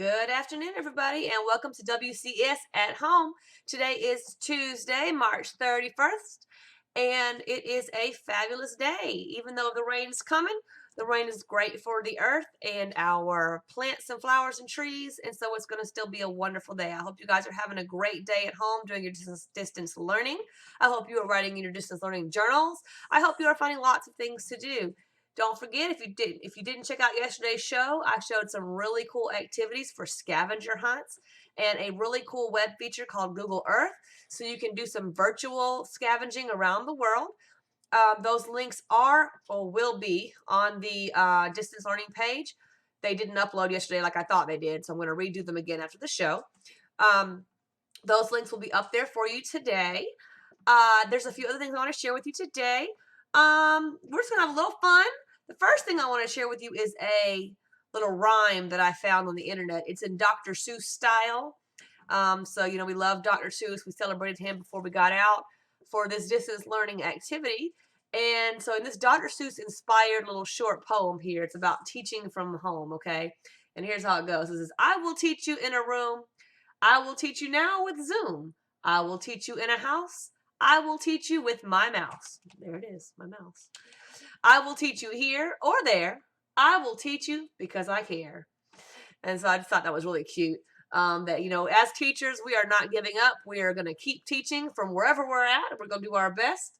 Good afternoon, everybody, and welcome to WCES at Home. Today is Tuesday, March 31st, and it is a fabulous day. Even though the rain's coming, the rain is great for the earth and our plants and flowers and trees, and so it's going to still be a wonderful day. I hope you guys are having a great day at home doing your distance learning. I hope you are writing in your distance learning journals. I hope you are finding lots of things to do. Don't forget, if you didn't check out yesterday's show, I showed some really cool activities for scavenger hunts and a really cool web feature called Google Earth, so you can do some virtual scavenging around the world. Those links are or will be on the distance learning page. They didn't upload yesterday like I thought they did, so I'm going to redo them again after the show. Those links will be up there for you today. There's a few other things I want to share with you today. We're just gonna have a little fun. The first thing I want to share with you is a little rhyme that I found on the internet. It's in Dr. Seuss style. So we love Dr. Seuss. We celebrated him before we got out for this distance learning activity. And so in this Dr. Seuss inspired little short poem here, it's about teaching from home, okay? And here's how it goes. It says, I will teach you in a room. I will teach you now with Zoom. I will teach you in a house. I will teach you with my mouse. There it is, my mouse. I will teach you here or there. I will teach you because I care. And so I just thought that was really cute. As teachers, we are not giving up. We are going to keep teaching from wherever we're at. We're going to do our best,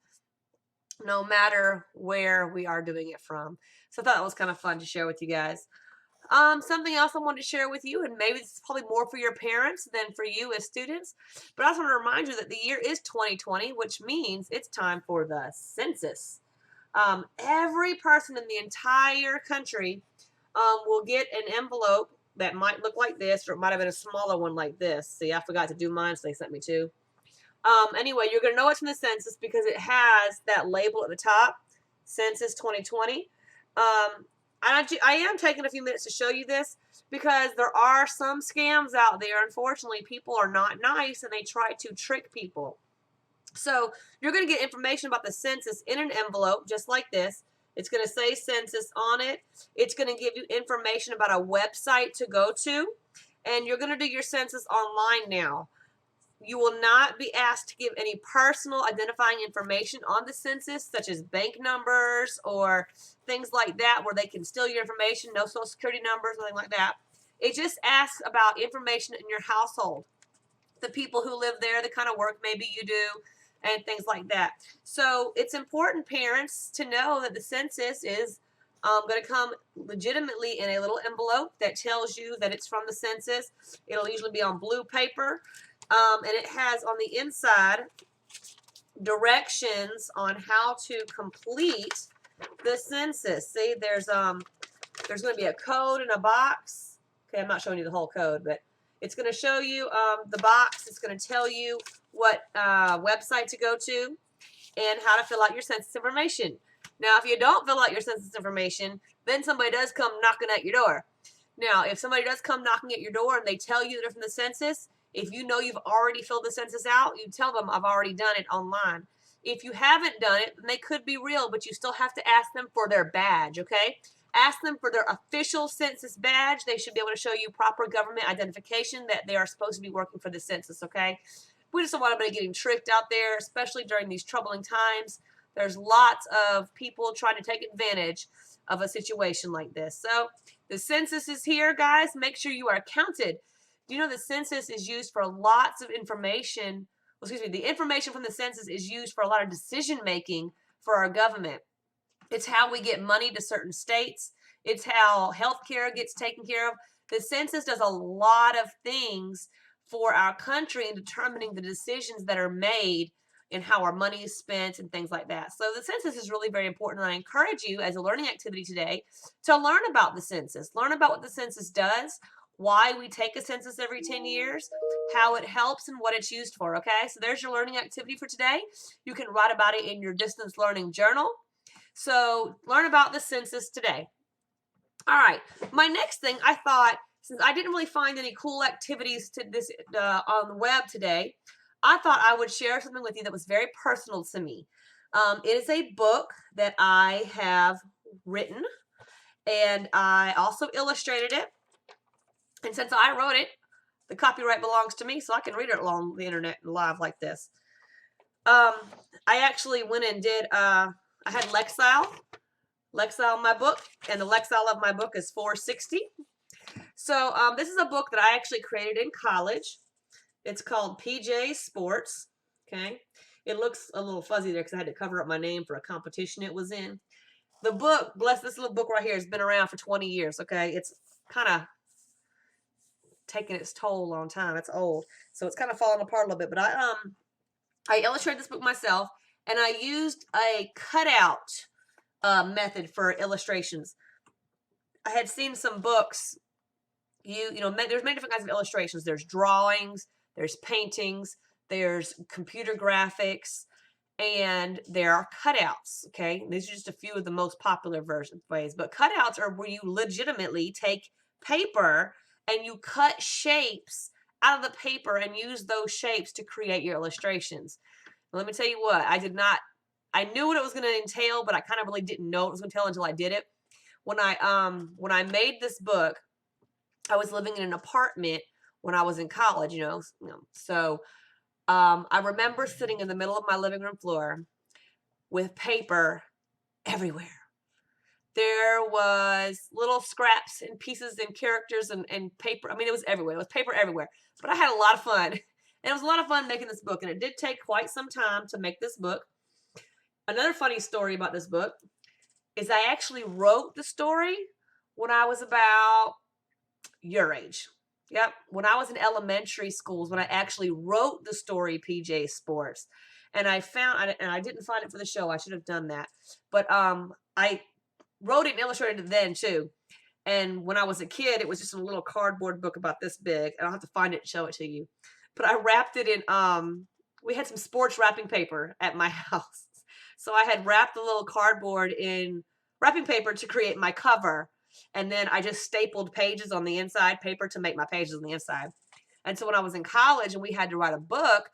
no matter where we are doing it from. So I thought that was kind of fun to share with you guys. Something else I wanted to share with you, and maybe this is probably more for your parents than for you as students, but I also want to remind you that the year is 2020, which means it's time for the census. Every person in the entire country will get an envelope that might look like this, or it might have been a smaller one like this. See, I forgot to do mine, so they sent me two. Anyway, you're going to know it's from the census because it has that label at the top, Census 2020. I am taking a few minutes to show you this because there are some scams out there. Unfortunately, people are not nice and they try to trick people. So you're going to get information about the census in an envelope just like this. It's going to say census on it. It's going to give you information about a website to go to. And you're going to do your census online now. You will not be asked to give any personal identifying information on the census, such as bank numbers or things like that where they can steal your information, no social security numbers, nothing like that. It just asks about information in your household, the people who live there, the kind of work maybe you do, and things like that. So it's important, parents, to know that the census is going to come legitimately in a little envelope that tells you that it's from the census. It'll usually be on blue paper. And it has on the inside directions on how to complete the census. See, there's going to be a code in a box. Okay, I'm not showing you the whole code, but it's going to show you the box. It's going to tell you what website to go to and how to fill out your census information. Now, if you don't fill out your census information, then somebody does come knocking at your door. Now, if somebody does come knocking at your door and they tell you they're from the census, if you know you've already filled the census out, you tell them, I've already done it online. If you haven't done it, then they could be real, but you still have to ask them for their badge, okay? Ask them for their official census badge. They should be able to show you proper government identification that they are supposed to be working for the census, okay? We just don't want anybody getting tricked out there, especially during these troubling times. There's lots of people trying to take advantage of a situation like this. So the census is here, guys. Make sure you are counted. Do you know the census is used for lots of information? Well, excuse me, the information from the census is used for a lot of decision making for our government. It's how we get money to certain states. It's how healthcare gets taken care of. The census does a lot of things for our country in determining the decisions that are made and how our money is spent and things like that. So the census is really very important. And I encourage you as a learning activity today to learn about the census. Learn about what the census does, why we take a census every 10 years, how it helps, and what it's used for, okay? So there's your learning activity for today. You can write about it in your distance learning journal. So learn about the census today. All right, my next thing, I thought, since I didn't really find any cool activities to this on the web today, I thought I would share something with you that was very personal to me. It is a book that I have written, and I also illustrated it. And since I wrote it, the copyright belongs to me, so I can read it along the internet live like this. I actually went and did, I had Lexile my book, and the Lexile of my book is 460. So this is a book that I actually created in college. It's called PJ Sports. Okay. It looks a little fuzzy there because I had to cover up my name for a competition it was in. The book, bless this little book right here, has been around for 20 years. Okay. It's kind of taking its toll on time. It's old. So it's kind of falling apart a little bit. But I illustrated this book myself, and I used a cutout method for illustrations. I had seen some books. You know, there's many different kinds of illustrations. There's drawings, there's paintings, there's computer graphics, and there are cutouts. Okay, these are just a few of the most popular ways. But cutouts are where you legitimately take paper and you cut shapes out of the paper and use those shapes to create your illustrations. Let me tell you what, I knew what it was going to entail, but I kind of really didn't know what it was going to entail until I did it. When I made this book, I was living in an apartment when I was in college, so I remember sitting in the middle of my living room floor with paper everywhere. There was little scraps and pieces and characters and paper. I mean, it was everywhere. It was paper everywhere. But I had a lot of fun. And it was a lot of fun making this book. And it did take quite some time to make this book. Another funny story about this book is I actually wrote the story when I was about your age. Yep. When I was in elementary schools, when I actually wrote the story PJ Sports. And I didn't find it for the show. I should have done that. But I wrote it and illustrated it then too. And when I was a kid, it was just a little cardboard book about this big. And I'll have to find it and show it to you. But I wrapped it in, we had some sports wrapping paper at my house. So I had wrapped the little cardboard in wrapping paper to create my cover. And then I just stapled pages on the inside paper to make my pages on the inside. And so when I was in college and we had to write a book,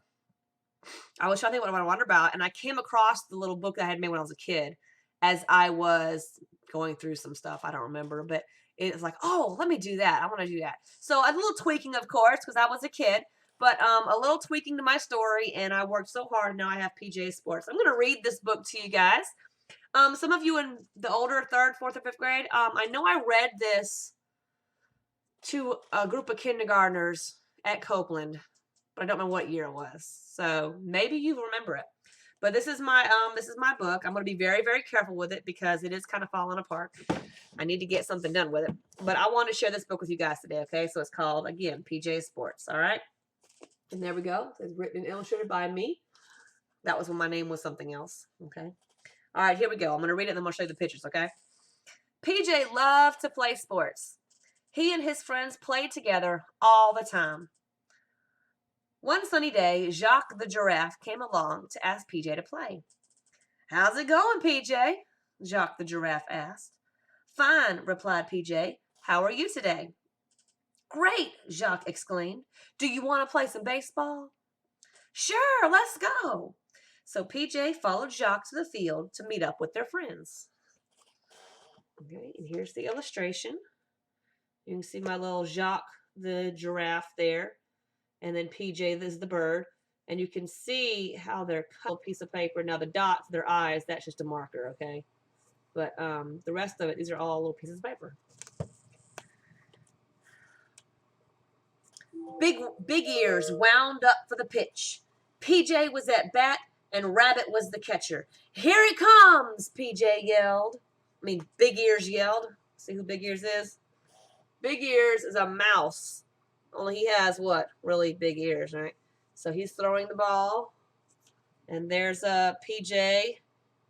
I was trying to think what I wonder about. And I came across the little book that I had made when I was a kid as I was going through some stuff. I don't remember, but it was like, oh, let me do that. I want to do that. So a little tweaking, of course, because I was a kid, but a little tweaking to my story. And I worked so hard. Now I have PJ Sports. I'm going to read this book to you guys. Some of you in the older 3rd, 4th, or 5th grade, I know I read this to a group of kindergartners at Copeland, but I don't know what year it was. So maybe you remember it. But this is my book. I'm going to be very, very careful with it because it is kind of falling apart. I need to get something done with it. But I want to share this book with you guys today, okay? So it's called, again, PJ Sports, all right? And there we go. It's written and illustrated by me. That was when my name was something else, okay? All right, here we go. I'm going to read it and then I'm going to show you the pictures, okay? PJ loved to play sports. He and his friends played together all the time. One sunny day, Jacques the giraffe came along to ask PJ to play. How's it going, PJ? Jacques the giraffe asked. Fine, replied PJ. How are you today? Great, Jacques exclaimed. Do you want to play some baseball? Sure, let's go. So PJ followed Jacques to the field to meet up with their friends. Okay, and here's the illustration. You can see my little Jacques the giraffe there. And then PJ is the bird. And you can see how they're cut a piece of paper. Now the dots, their eyes, that's just a marker, okay? But the rest of it, these are all little pieces of paper. Big Ears wound up for the pitch. PJ was at bat and Rabbit was the catcher. Here he comes, PJ yelled. Big Ears yelled. See who Big Ears is? Big Ears is a mouse. Only he has what? Really big ears, right? So he's throwing the ball. And there's PJ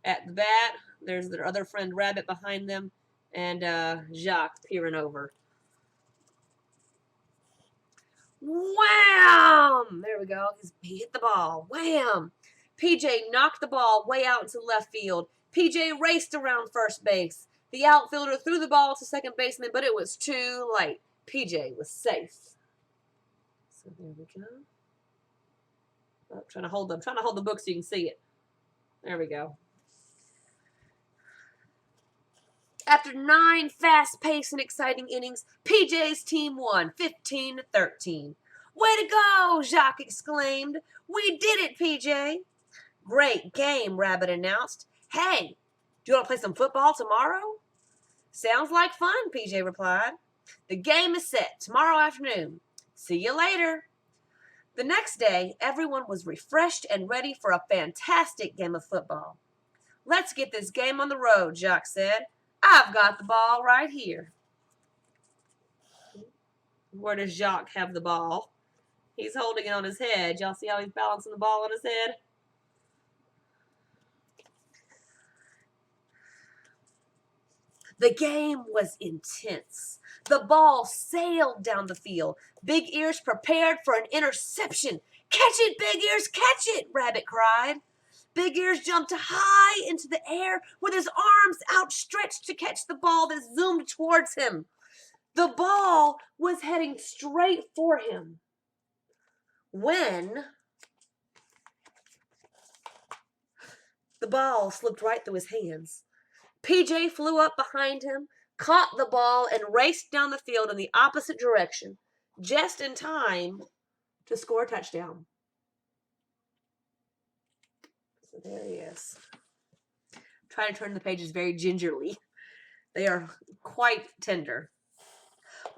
at the bat. There's their other friend Rabbit behind them. And Jacques peering over. Wham! There we go. He hit the ball. Wham! PJ knocked the ball way out into left field. PJ raced around first base. The outfielder threw the ball to second baseman, but it was too late. PJ was safe. So there we go. I'm trying to hold the book so you can see it. There we go. After 9 fast-paced and exciting innings, PJ's team won 15-13. Way to go, Jacques exclaimed. We did it, PJ. Great game, Rabbit announced. Hey, do you want to play some football tomorrow? Sounds like fun, PJ replied. The game is set tomorrow afternoon. See you later. The next day, everyone was refreshed and ready for a fantastic game of football. Let's get this game on the road, Jacques said. I've got the ball right here. Where does Jacques have the ball? He's holding it on his head. Y'all see how he's balancing the ball on his head? The game was intense. The ball sailed down the field. Big Ears prepared for an interception. Catch it, Big Ears, catch it, Rabbit cried. Big Ears jumped high into the air with his arms outstretched to catch the ball that zoomed towards him. The ball was heading straight for him when the ball slipped right through his hands. PJ flew up behind him, caught the ball, and raced down the field in the opposite direction, just in time to score a touchdown. So there he is. Try to turn the pages very gingerly. They are quite tender.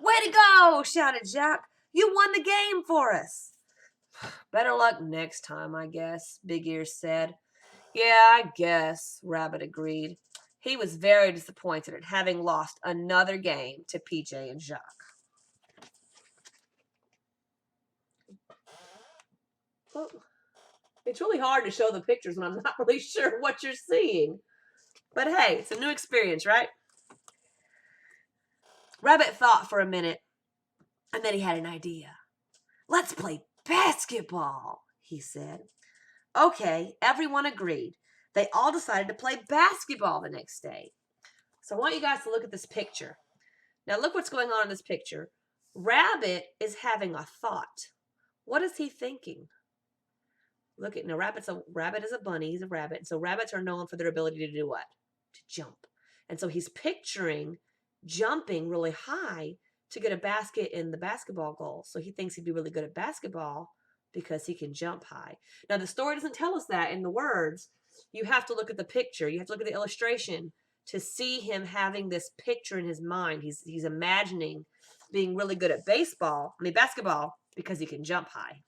Way to go, shouted Jack. You won the game for us. Better luck next time, I guess, Big Ears said. Yeah, I guess, Rabbit agreed. He was very disappointed at having lost another game to PJ and Jacques. Well, it's really hard to show the pictures when I'm not really sure what you're seeing. But hey, it's a new experience, right? Rabbit thought for a minute, and then he had an idea. Let's play basketball, he said. Okay, everyone agreed. They all decided to play basketball the next day. So I want you guys to look at this picture. Now look what's going on in this picture. Rabbit is having a thought. What is he thinking? Look at, now rabbit is a bunny, he's a rabbit. So rabbits are known for their ability to do what? To jump. And so he's picturing jumping really high to get a basket in the basketball goal. So he thinks he'd be really good at basketball because he can jump high. Now the story doesn't tell us that in the words. You have to look at the picture. You have to look at the illustration to see him having this picture in his mind. He's imagining being really good at basketball because he can jump high.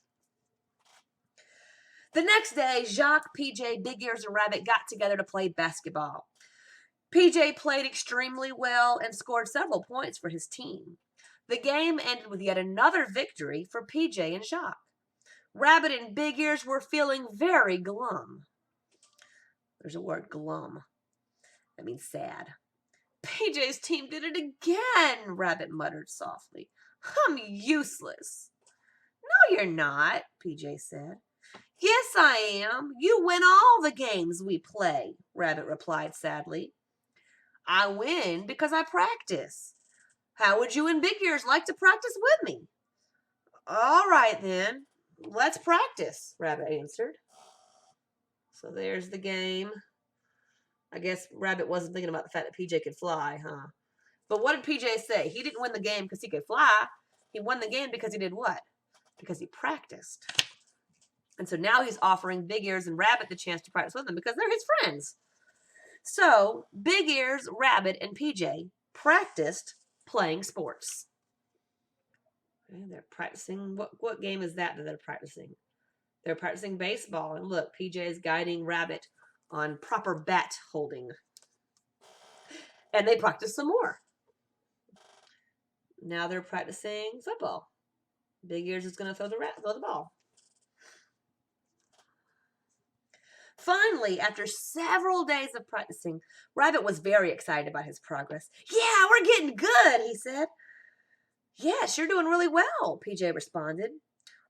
The next day, Jacques, PJ, Big Ears, and Rabbit got together to play basketball. PJ played extremely well and scored several points for his team. The game ended with yet another victory for PJ and Jacques. Rabbit and Big Ears were feeling very glum. There's a word, glum. That means sad. PJ's team did it again, Rabbit muttered softly. I'm useless. No, you're not, PJ said. Yes, I am. You win all the games we play, Rabbit replied sadly. I win because I practice. How would you and Big Ears like to practice with me? All right, then. Let's practice, Rabbit answered. So there's the game. I guess Rabbit wasn't thinking about the fact that PJ could fly, huh? But what did PJ say? He didn't win the game because he could fly. He won the game because he did what? Because he practiced. And so now he's offering Big Ears and Rabbit the chance to practice with him because they're his friends. So Big Ears, Rabbit, and PJ practiced playing sports. And they're practicing. What game is that they're practicing? They're practicing baseball. And look, PJ is guiding Rabbit on proper bat holding. And they practice some more. Now they're practicing football. Big Ears is going to throw the ball. Finally, after several days of practicing, Rabbit was very excited about his progress. Yeah, we're getting good, he said. Yes, you're doing really well, PJ responded.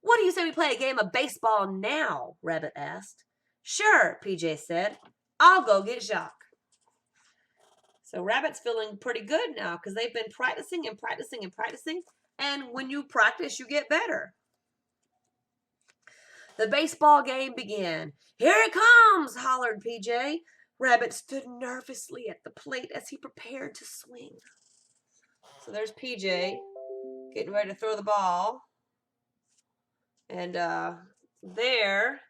What do you say we play a game of baseball now? Rabbit asked. Sure, PJ said. I'll go get Jacques. So Rabbit's feeling pretty good now because they've been practicing and practicing and practicing. And when you practice, you get better. The baseball game began. Here it comes, hollered PJ. Rabbit stood nervously at the plate as he prepared to swing. So there's PJ getting ready to throw the ball. And there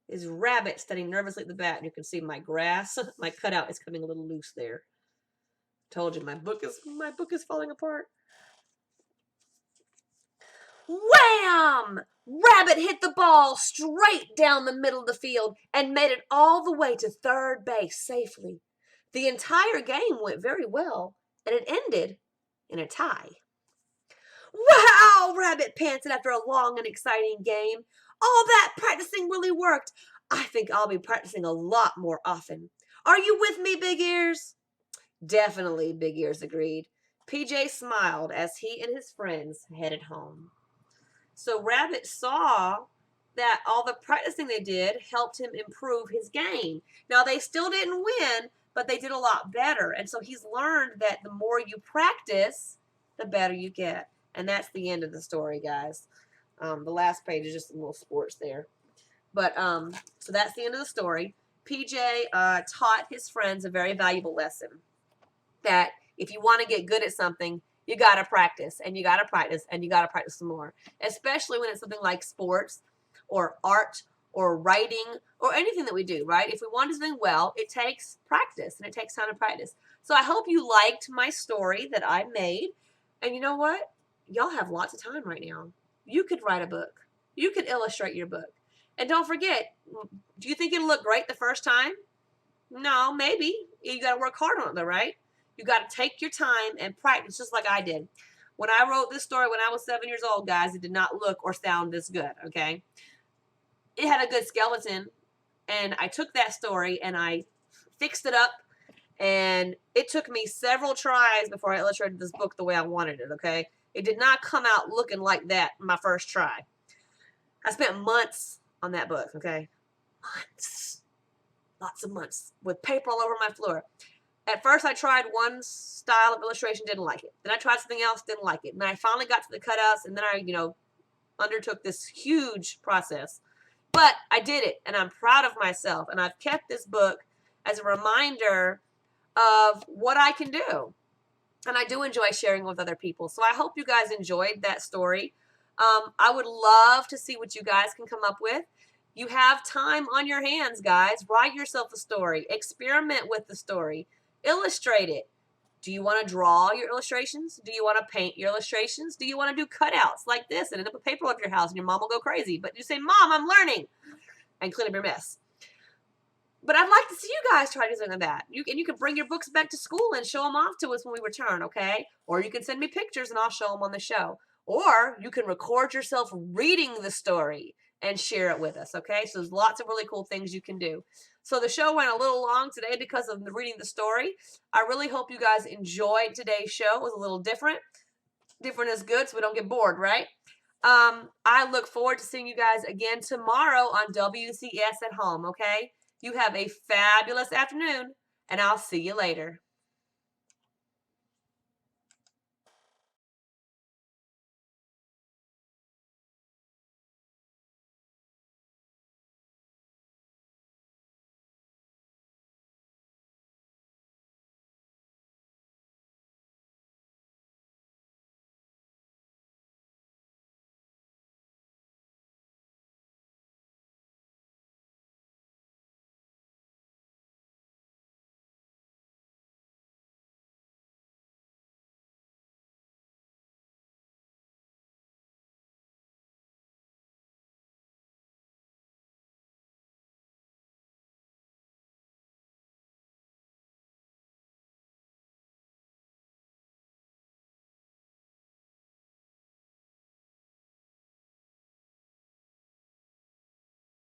is Rabbit standing nervously at the bat. And you can see my grass, my cutout is coming a little loose there. Told you my book is falling apart. Wham! Rabbit hit the ball straight down the middle of the field and made it all the way to third base safely. The entire game went very well, and it ended in a tie. Wow! Rabbit panted after a long and exciting game. All that practicing really worked. I think I'll be practicing a lot more often. Are you with me, Big Ears? Definitely, Big Ears agreed. PJ smiled as he and his friends headed home. So Rabbit saw that all the practicing they did helped him improve his game. Now, they still didn't win, but they did a lot better. And so he's learned that the more you practice, the better you get. And that's the end of the story, guys. The last page is just a little sports there. But so that's the end of the story. PJ taught his friends a very valuable lesson. That if you want to get good at something, you got to practice, and you got to practice, and you got to practice some more, especially when it's something like sports or art or writing or anything that we do, right? If we want to do something well, it takes practice, and it takes time to practice. So I hope you liked my story that I made. And you know what? Y'all have lots of time right now. You could write a book. You could illustrate your book. And don't forget, do you think it'll look great the first time? No, maybe. You got to work hard on it, though, right? You got to take your time and practice just like I did. When I wrote this story when I was 7 years old, guys, it did not look or sound this good, okay? It had a good skeleton, and I took that story and I fixed it up, and it took me several tries before I illustrated this book the way I wanted it, okay? It did not come out looking like that my first try. I spent months on that book, okay? Months. Lots of months with paper all over my floor. At first, I tried one style of illustration, didn't like it. Then I tried something else, didn't like it. And then I finally got to the cutouts, and then I, undertook this huge process. But I did it, and I'm proud of myself. And I've kept this book as a reminder of what I can do. And I do enjoy sharing with other people. So I hope you guys enjoyed that story. I would love to see what you guys can come up with. You have time on your hands, guys. Write yourself a story. Experiment with the story. Illustrate it. Do you want to draw your illustrations? Do you want to paint your illustrations? Do you want to do cutouts like this and end up with paper all over your house and your mom will go crazy? But you say, Mom, I'm learning, and clean up your mess. But I'd like to see you guys try to do something like that. You can bring your books back to school and show them off to us when we return, okay? Or you can send me pictures and I'll show them on the show. Or you can record yourself reading the story and share it with us, okay? So there's lots of really cool things you can do. So the show went a little long today because of reading the story. I really hope you guys enjoyed today's show. It was a little different. Different is good so we don't get bored, right? I look forward to seeing you guys again tomorrow on WCES at Home, okay? You have a fabulous afternoon, and I'll see you later.